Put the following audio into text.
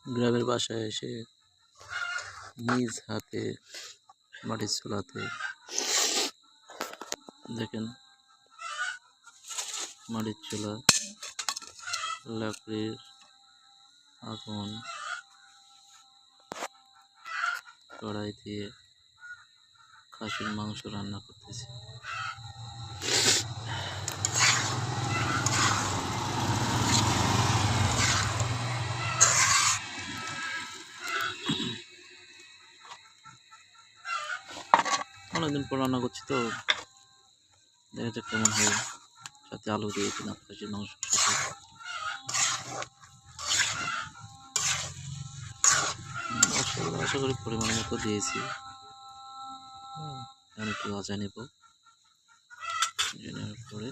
গ্রামের বাসায় এসে নিজ হাতে মাটির চুলাতে দেখেন মাটির চুলা, লাকড়ির আগুন, কড়াই দিয়ে খাসির মাংস রান্না করতেছি। অনেকদিন পর রান্না করছি তো, দেখা যাক কেমন হয়। সাথে আলু দিয়ে কিনা খাসির মাংস সাথে আশা করি পরিমাণ মতো দিয়েছি। আমি একটু ভাজা নেব, নেওয়ার পরে